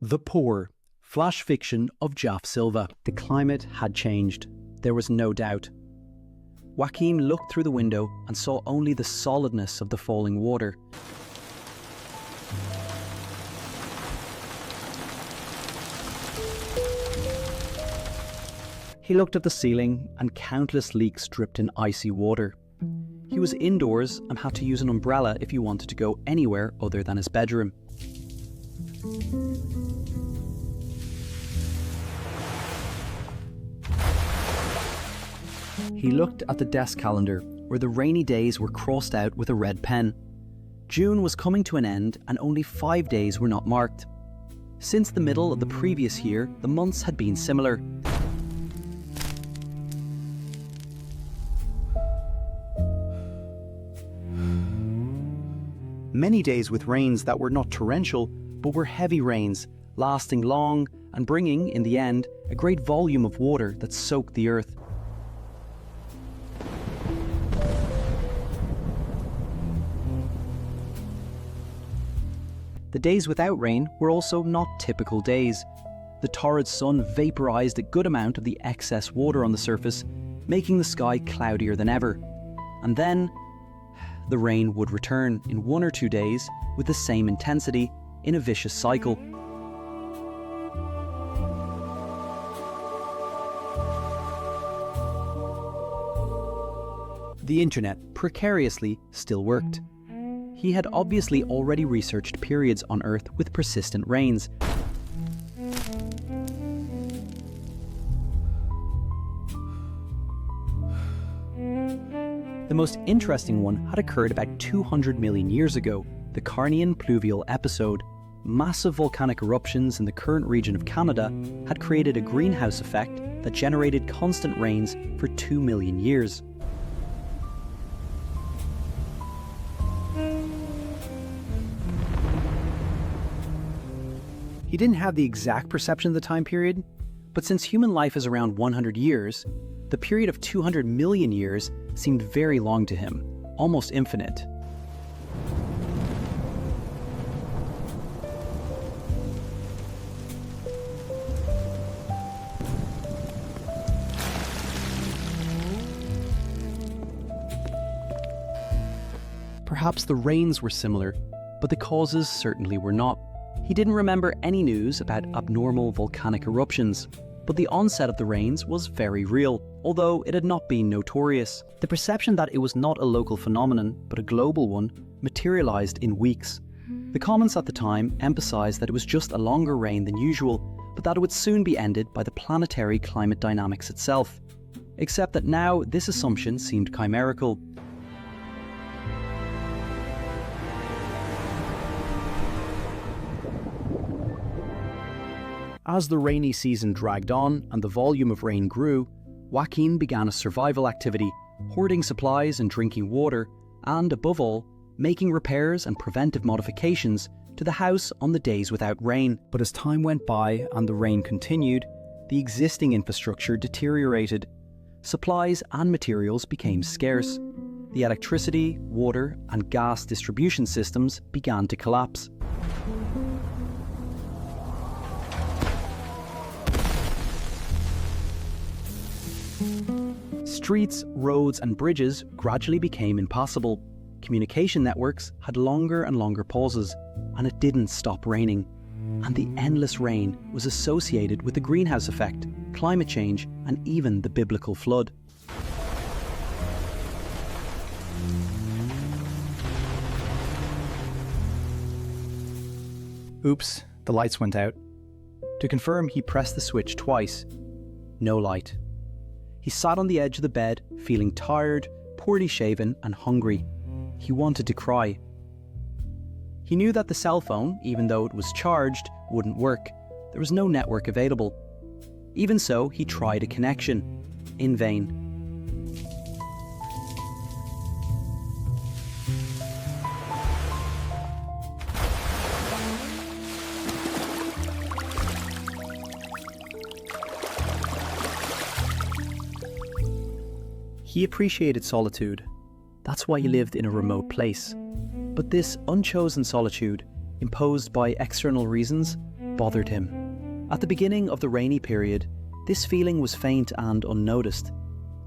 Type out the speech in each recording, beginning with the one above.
The Poor, flash fiction of Jaf Silva. The climate had changed. There was no doubt. Joaquin looked through the window and saw only the solidness of the falling water. He looked at the ceiling and countless leaks dripped in icy water. He was indoors and had to use an umbrella if he wanted to go anywhere other than his bedroom. He looked at the desk calendar, where the rainy days were crossed out with a red pen. June was coming to an end and only 5 days were not marked. Since the middle of the previous year, the months had been similar. Many days with rains that were not torrential, but were heavy rains, lasting long and bringing, in the end, a great volume of water that soaked the earth. The days without rain were also not typical days. The torrid sun vaporized a good amount of the excess water on the surface, making the sky cloudier than ever. And then, the rain would return in 1 or 2 days with the same intensity in a vicious cycle. The internet, precariously, still worked. He had obviously already researched periods on Earth with persistent rains. The most interesting one had occurred about 200 million years ago, the Carnian pluvial episode. Massive volcanic eruptions in the current region of Canada had created a greenhouse effect that generated constant rains for 2 million years. He didn't have the exact perception of the time period, but since human life is around 100 years, the period of 200 million years seemed very long to him, almost infinite. Perhaps the rains were similar, but the causes certainly were not. He didn't remember any news about abnormal volcanic eruptions, but the onset of the rains was very real, although it had not been notorious. The perception that it was not a local phenomenon, but a global one, materialized in weeks. The comments at the time emphasized that it was just a longer rain than usual, but that it would soon be ended by the planetary climate dynamics itself. Except that now this assumption seemed chimerical. As the rainy season dragged on and the volume of rain grew, Joaquin began a survival activity, hoarding supplies and drinking water, and above all, making repairs and preventive modifications to the house on the days without rain. But as time went by and the rain continued, the existing infrastructure deteriorated. Supplies and materials became scarce. The electricity, water, and gas distribution systems began to collapse. Streets, roads, and bridges gradually became impossible. Communication networks had longer and longer pauses, and it didn't stop raining. And the endless rain was associated with the greenhouse effect, climate change, and even the biblical flood. Oops, the lights went out. To confirm, he pressed the switch twice. No light. He sat on the edge of the bed, feeling tired, poorly shaven, and hungry. He wanted to cry. He knew that the cell phone, even though it was charged, wouldn't work. There was no network available. Even so, he tried a connection. In vain. He appreciated solitude. That's why he lived in a remote place. But this unchosen solitude, imposed by external reasons, bothered him. At the beginning of the rainy period, this feeling was faint and unnoticed.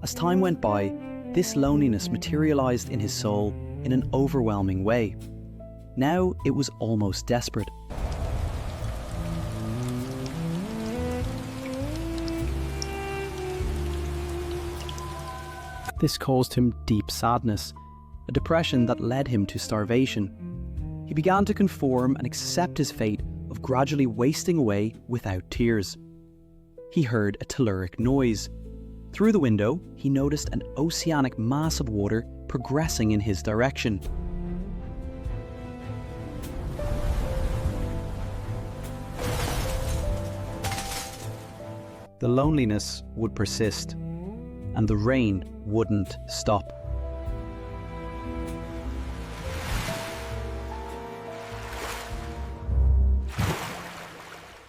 As time went by, this loneliness materialized in his soul in an overwhelming way. Now it was almost desperate. This caused him deep sadness, a depression that led him to starvation. He began to conform and accept his fate of gradually wasting away without tears. He heard a telluric noise. Through the window, he noticed an oceanic mass of water progressing in his direction. The loneliness would persist, and the rain wouldn't stop.